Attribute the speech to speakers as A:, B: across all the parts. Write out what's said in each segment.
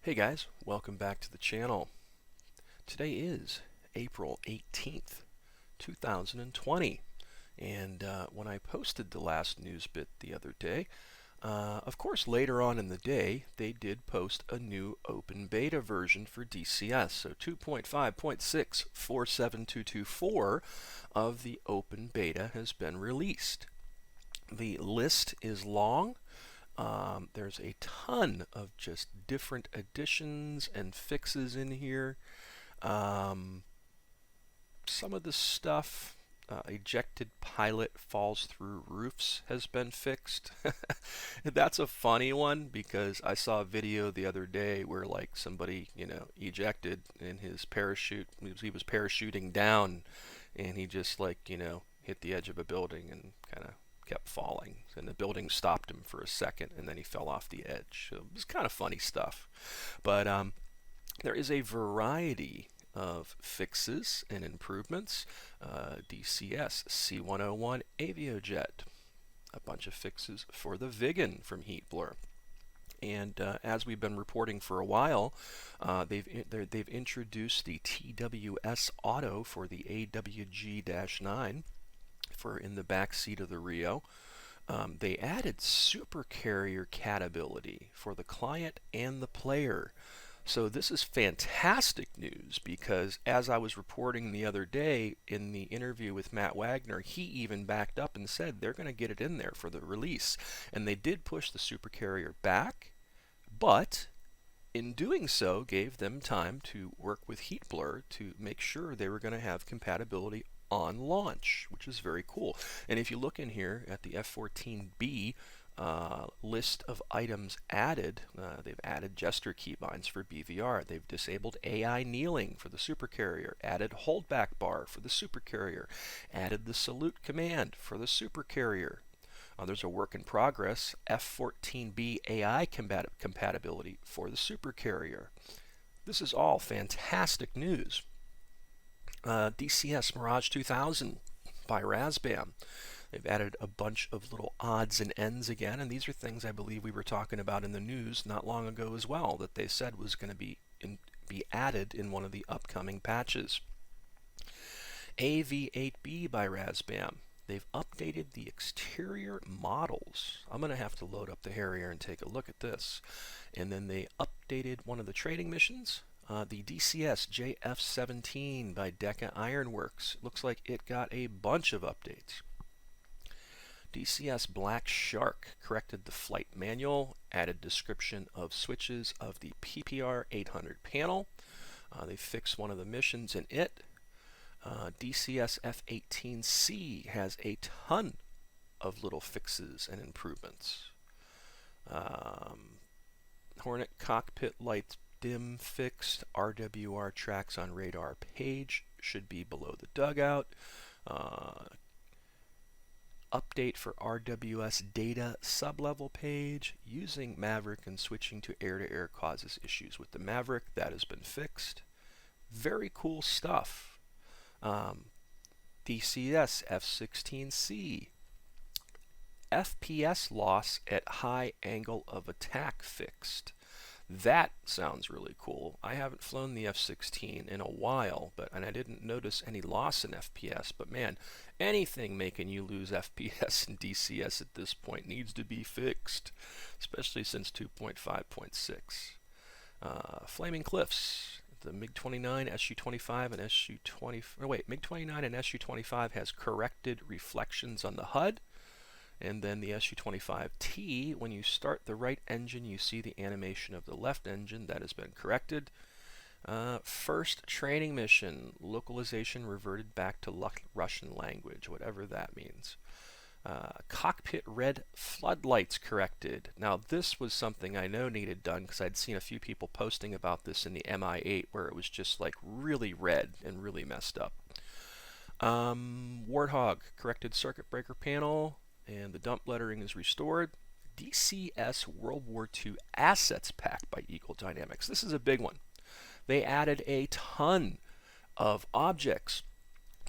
A: Hey guys, welcome back to the channel. Today is April 18th, 2020, and when I posted the last news bit the other day, of course later on in the day they did post a new open beta version for DCS, so 2.5.6.47224 of the open beta has been released. The list is long. There's a ton of just different additions and fixes in here. Some of the stuff, ejected pilot falls through roofs, has been fixed. That's a funny one because I saw a video the other day where like somebody, ejected in his parachute. He was parachuting down and he just hit the edge of a building and kind of kept falling, and the building stopped him for a second, and then he fell off the edge. So it was kind of funny stuff. But there is a variety of fixes and improvements. DCS C101 Aviojet, a bunch of fixes for the Vigan from Heat Blur. And as we've been reporting for a while, they've introduced the TWS Auto for the AWG-9 for in the back seat of the Rio. They added supercarrier catability for the client and the player. So this is fantastic news because as I was reporting the other day in the interview with Matt Wagner, he even backed up and said they're going to get it in there for the release. And they did push the supercarrier back, but in doing so gave them time to work with Heat Blur to make sure they were going to have compatibility on launch, which is very cool. And if you look in here at the F-14B list of items added, they've added gesture keybinds for BVR. They've disabled AI kneeling for the supercarrier, added holdback bar for the supercarrier, added the salute command for the supercarrier. There's a work in progress, F-14B AI compatibility for the supercarrier. This is all fantastic news. DCS Mirage 2000 by Razbam. They've added a bunch of little odds and ends again, and these are things I believe we were talking about in the news not long ago as well, that they said was going to be added in one of the upcoming patches. AV8B by Razbam. They've updated the exterior models. I'm going to have to load up the Harrier and take a look at this. And then they updated one of the trading missions. The DCS JF-17 by Deka Ironworks. Looks like it got a bunch of updates. DCS Black Shark corrected the flight manual, added description of switches of the PPR 800 panel. They fixed one of the missions in it. DCS F-18C has a ton of little fixes and improvements. Hornet cockpit lights dim fixed. RWR tracks on radar page should be below the dugout. Update for RWS data sublevel page. Using Maverick and switching to air-to-air causes issues with the Maverick. That has been fixed. Very cool stuff. DCS F-16C. FPS loss at high angle of attack fixed. That sounds really cool. I haven't flown the F-16 in a while, and I didn't notice any loss in FPS, but man, anything making you lose FPS in DCS at this point needs to be fixed, especially since 2.5.6. Flaming Cliffs. The MiG-29, SU-25, and SU-20. Oh wait, MiG-29 and SU-25 has corrected reflections on the HUD. And then the SU-25T, when you start the right engine, you see the animation of the left engine. That has been corrected. First training mission, localization reverted back to Russian language, whatever that means. Cockpit red floodlights corrected. Now this was something I know needed done because I'd seen a few people posting about this in the MI8 where it was just like really red and really messed up. Warthog corrected circuit breaker panel and the dump lettering is restored. DCS World War II Assets Pack by Eagle Dynamics. This is a big one. They added a ton of objects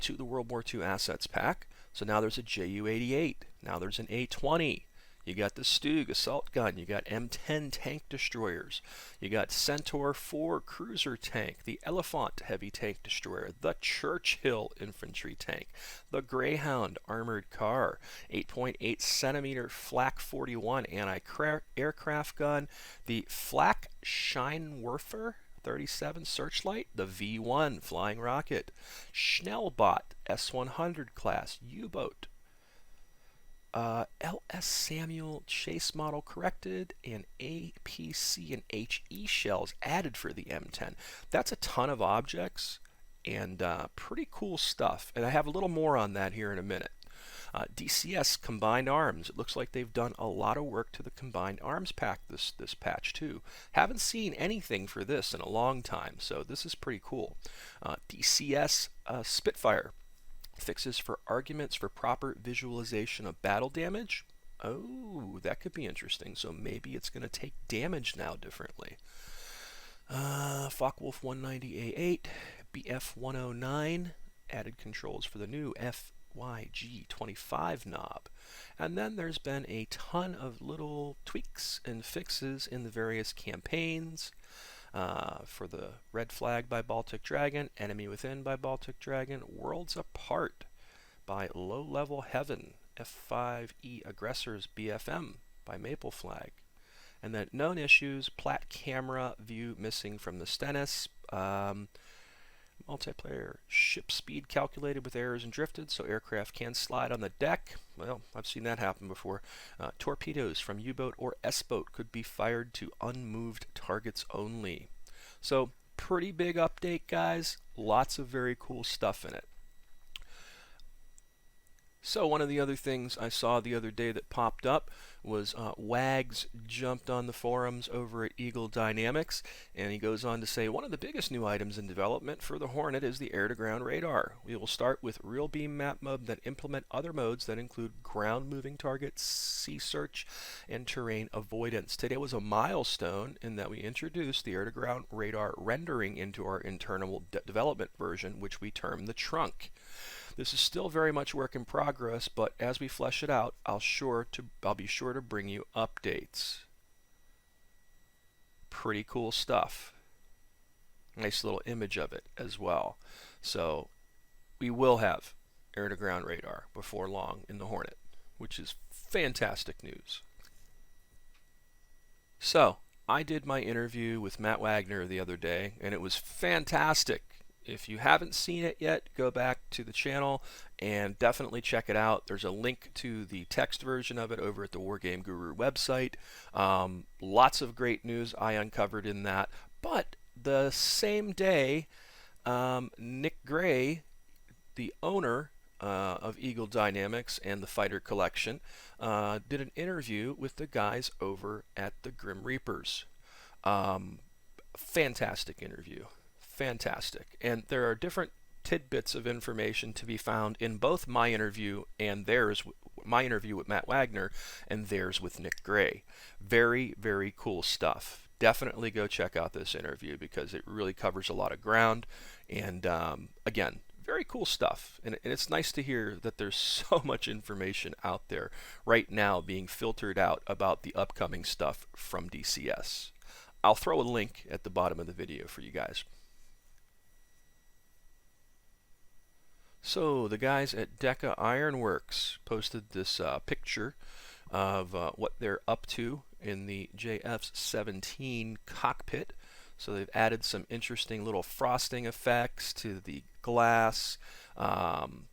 A: to the World War II Assets Pack. So now there's a Ju-88. Now there's an A-20. You got the Stug assault gun. You got M10 tank destroyers. You got Centaur 4 cruiser tank, the Elephant heavy tank destroyer, the Churchill infantry tank, the Greyhound armored car, 8.8 centimeter Flak 41 anti-aircraft gun, the Flak Scheinwerfer 37 Searchlight, the V1 flying rocket, Schnellbot S100 class U-boat, LS Samuel chase model corrected, and APC and HE shells added for the M10. That's a ton of objects and pretty cool stuff. And I have a little more on that here in a minute. DCS Combined-Arms. It looks like they've done a lot of work to the Combined-Arms pack this patch too. Haven't seen anything for this in a long time, so this is pretty cool. DCS Spitfire. Fixes for arguments for proper visualization of battle damage. Oh, that could be interesting. So maybe it's going to take damage now differently. Focke-Wulf 190A8, BF 109, added controls for the new FYG25 knob. And then there's been a ton of little tweaks and fixes in the various campaigns. For the Red Flag by Baltic Dragon, Enemy Within by Baltic Dragon, Worlds Apart by Low Level Heaven, F5E Aggressors BFM by Maple Flag, and then known issues, Plat camera view missing from the Stennis, multiplayer ship speed calculated with errors and drifted, so aircraft can slide on the deck. Well, I've seen that happen before. Torpedoes from U-boat or S-boat could be fired to unmoved targets only. So, pretty big update, guys. Lots of very cool stuff in it. So one of the other things I saw the other day that popped up was Wags jumped on the forums over at Eagle Dynamics, and he goes on to say one of the biggest new items in development for the Hornet is the air-to-ground radar. We will start with real beam map mode that implement other modes that include ground-moving targets, sea search, and terrain avoidance. Today was a milestone in that we introduced the air-to-ground radar rendering into our internal development version, which we term the trunk. This is still very much work in progress, but as we flesh it out, I'll be sure to bring you updates. Pretty cool stuff. Nice little image of it as well. So we will have air-to-ground radar before long in the Hornet, which is fantastic news. So I did my interview with Matt Wagner the other day, and it was fantastic. If you haven't seen it yet, go back to the channel and definitely check it out. There's a link to the text version of it over at the WarGameGuru website. Lots of great news I uncovered in that. But the same day, Nick Gray, the owner of Eagle Dynamics and the Fighter Collection, did an interview with the guys over at the Grim Reapers. Fantastic interview. Fantastic. And there are different tidbits of information to be found in both my interview and theirs, my interview with Matt Wagner and theirs with Nick Gray. Very, very cool stuff. Definitely go check out this interview because it really covers a lot of ground. And again, very cool stuff. And it's nice to hear that there's so much information out there right now being filtered out about the upcoming stuff from DCS. I'll throw a link at the bottom of the video for you guys. So the guys at Deka Ironworks posted this picture of what they're up to in the JF-17 cockpit. So they've added some interesting little frosting effects to the glass and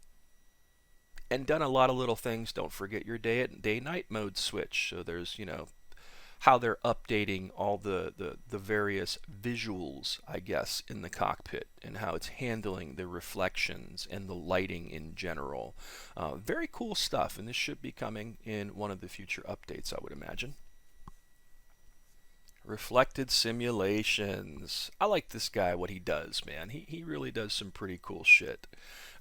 A: done a lot of little things. Don't forget your day-night mode switch. So there's, you know, how they're updating all the various visuals, I guess, in the cockpit and how it's handling the reflections and the lighting in general. Very cool stuff, and this should be coming in one of the future updates, I would imagine. Reflected simulations. I like this guy, what he does, man. He really does some pretty cool shit.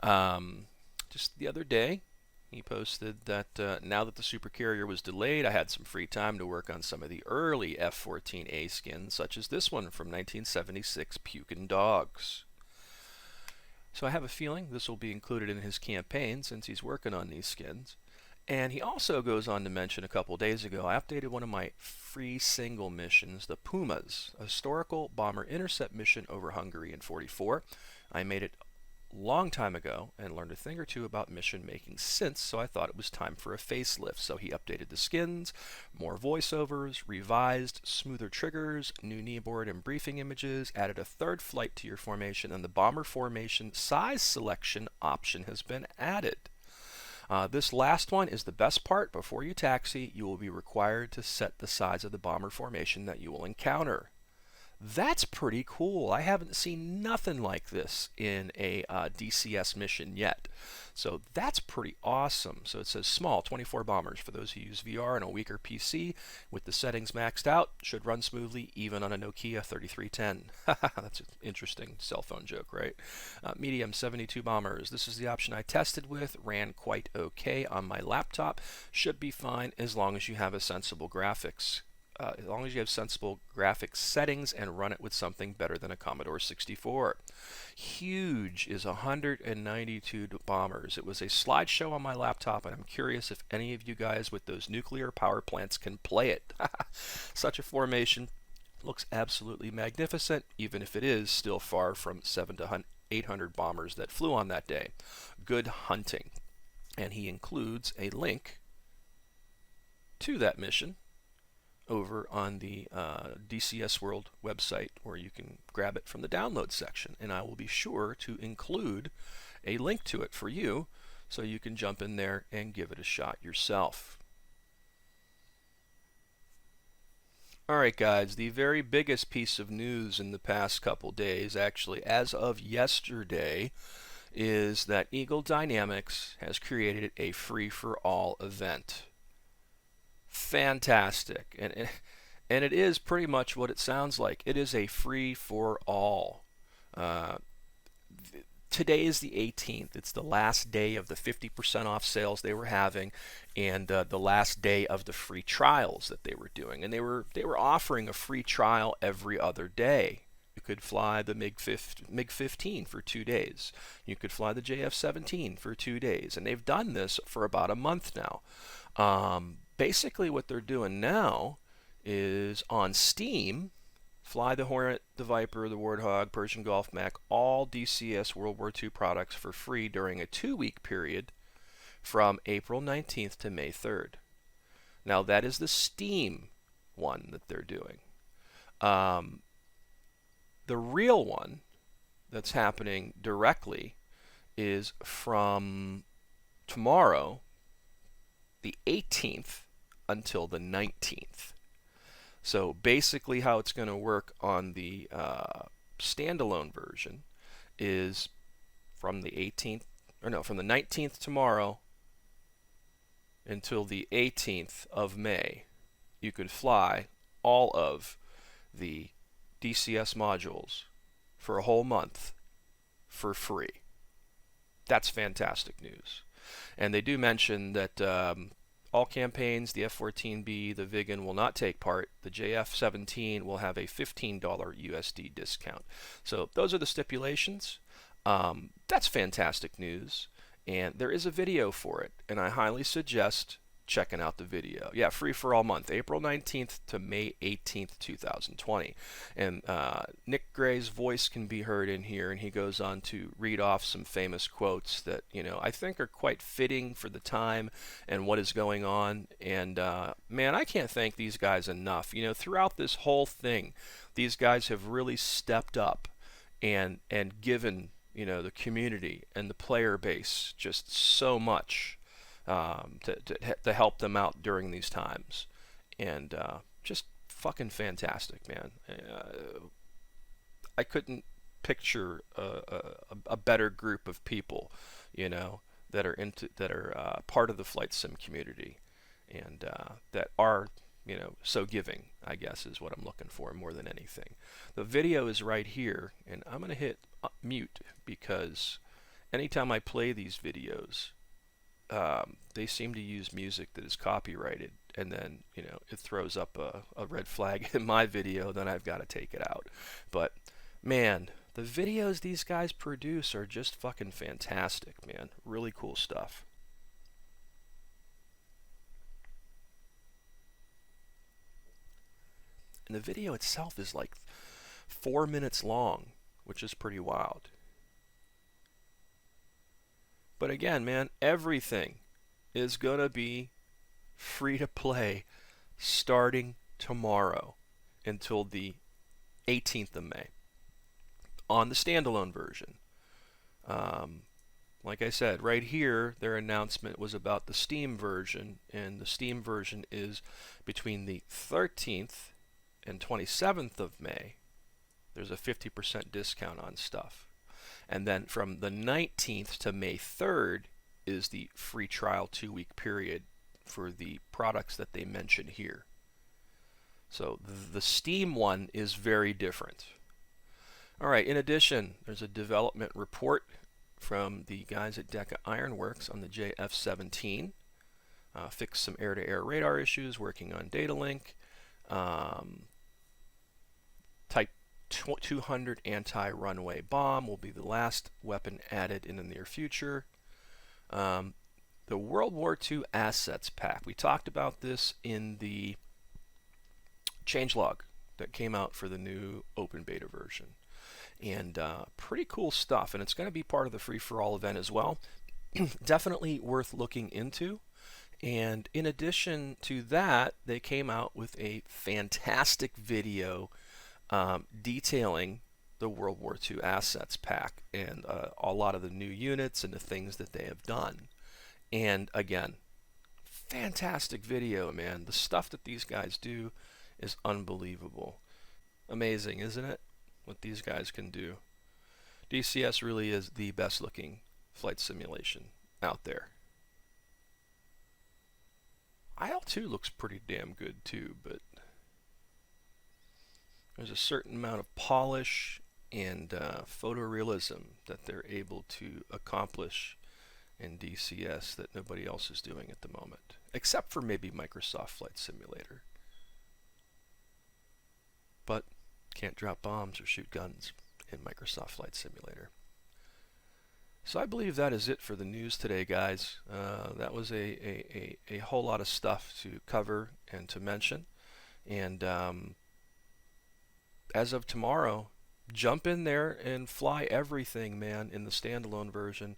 A: Just the other day, he posted that now that the supercarrier was delayed, I had some free time to work on some of the early F-14A skins, such as this one from 1976, Pukin' Dogs. So I have a feeling this will be included in his campaign since he's working on these skins. And he also goes on to mention a couple days ago, I updated one of my free single missions, the Pumas, a historical bomber intercept mission over Hungary in 44. I made it a long time ago and learned a thing or two about mission making since, so I thought it was time for a facelift. So he updated the skins, more voiceovers, revised, smoother triggers, new kneeboard and briefing images, added a third flight to your formation, and the bomber formation size selection option has been added. This last one is the best part. Before you taxi, you will be required to set the size of the bomber formation that you will encounter. That's pretty cool. I haven't seen nothing like this in a DCS mission yet. So that's pretty awesome. So it says small, 24 bombers for those who use VR and a weaker PC. With the settings maxed out, should run smoothly even on a Nokia 3310. That's an interesting cell phone joke, right? Medium, 72 bombers. This is the option I tested with. Ran quite okay on my laptop. Should be fine as long as you have a sensible graphics. As long as you have sensible graphics settings and run it with something better than a Commodore 64. Huge is 192 bombers. It was a slideshow on my laptop, and I'm curious if any of you guys with those nuclear power plants can play it. Such a formation looks absolutely magnificent, even if it is still far from 700 to 800 bombers that flew on that day. Good hunting. And he includes a link to that mission over on the DCS World website, where you can grab it from the download section, and I will be sure to include a link to it for you so you can jump in there and give it a shot yourself. Alright guys, the very biggest piece of news in the past couple days, actually as of yesterday, is that Eagle Dynamics has created a free-for-all event. Fantastic. And it is pretty much what it sounds like. It is a free for all. Today is the 18th. It's the last day of the 50% off sales they were having, and the last day of the free trials that they were doing. And they were offering a free trial every other day. You could fly the MiG-15 for 2 days. You could fly the JF-17 for 2 days. And they've done this for about a month now. Basically what they're doing now is on Steam, fly the Hornet, the Viper, the Warthog, Persian Gulf Mac, all DCS World War II products for free during a 2-week period from April 19th to May 3rd. Now that is the Steam one that they're doing. The real one that's happening directly is from tomorrow, the 18th, until the 19th. So basically how it's going to work on the standalone version is from the 19th tomorrow until the 18th of May, you could fly all of the DCS modules for a whole month for free. That's fantastic news. And they do mention that all campaigns, the F-14B, the Viggen will not take part. The JF-17 will have a $15 USD discount. So those are the stipulations. That's fantastic news. And there is a video for it, and I highly suggest checking out the video. Yeah, free for all month, April 19th to May 18th, 2020. And Nick Gray's voice can be heard in here, and he goes on to read off some famous quotes that, you know, I think are quite fitting for the time and what is going on. And man, I can't thank these guys enough. You know, throughout this whole thing, these guys have really stepped up and given, you know, the community and the player base just so much to help them out during these times. And just fucking fantastic, man. I couldn't picture a better group of people, you know, that are part of the flight sim community, and that are, you know, so giving, I guess is what I'm looking for more than anything. The video is right here, and I'm gonna hit mute because anytime I play these videos, they seem to use music that is copyrighted, and then, you know, it throws up a red flag in my video, then I've got to take it out. But man, the videos these guys produce are just fucking fantastic, man. Really cool stuff. And the video itself is like 4 minutes long, which is pretty wild. But again, man, everything is going to be free to play starting tomorrow until the 18th of May on the standalone version. Like I said, right here, their announcement was about the Steam version, and the Steam version is between the 13th and 27th of May. There's a 50% discount on stuff. And then from the 19th to May 3rd is the free trial 2-week period for the products that they mention here. So the Steam one is very different. All right, in addition, there's a development report from the guys at Deka Ironworks on the JF-17. Fixed some air-to-air radar issues, working on data link. Type 200 anti-runway bomb will be the last weapon added in the near future. The World War II assets pack. We talked about this in the Changelog that came out for the new open beta version. And pretty cool stuff, and it's going to be part of the free-for-all event as well. Definitely worth looking into. And in addition to that, they came out with a fantastic video detailing the World War II assets pack and a lot of the new units and the things that they have done. And again, fantastic video, man. The stuff that these guys do is unbelievable. Amazing, isn't it? What these guys can do. DCS really is the best looking flight simulation out there. IL-2 looks pretty damn good too, but there's a certain amount of polish and photorealism that they're able to accomplish in DCS that nobody else is doing at the moment, except for maybe Microsoft Flight Simulator. But can't drop bombs or shoot guns in Microsoft Flight Simulator. So I believe that is it for the news today, guys. That was a whole lot of stuff to cover and to mention. And as of tomorrow, jump in there and fly everything, man, in the standalone version.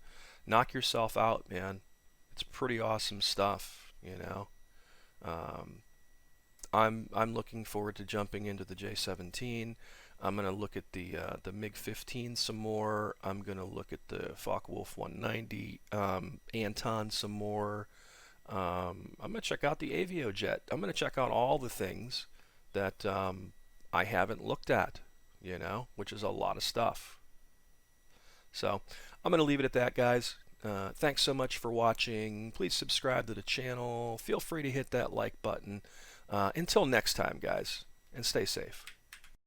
A: Knock yourself out, man. It's pretty awesome stuff, you know. I'm looking forward to jumping into the J-17. I'm going to look at the MiG-15 some more. I'm going to look at the Focke-Wulf 190 Anton some more. I'm going to check out the Aviojet. I'm going to check out all the things that I haven't looked at, you know, which is a lot of stuff. So I'm going to leave it at that, guys. Thanks so much for watching. Please subscribe to the channel. Feel free to hit that like button. Until next time, guys, and stay safe.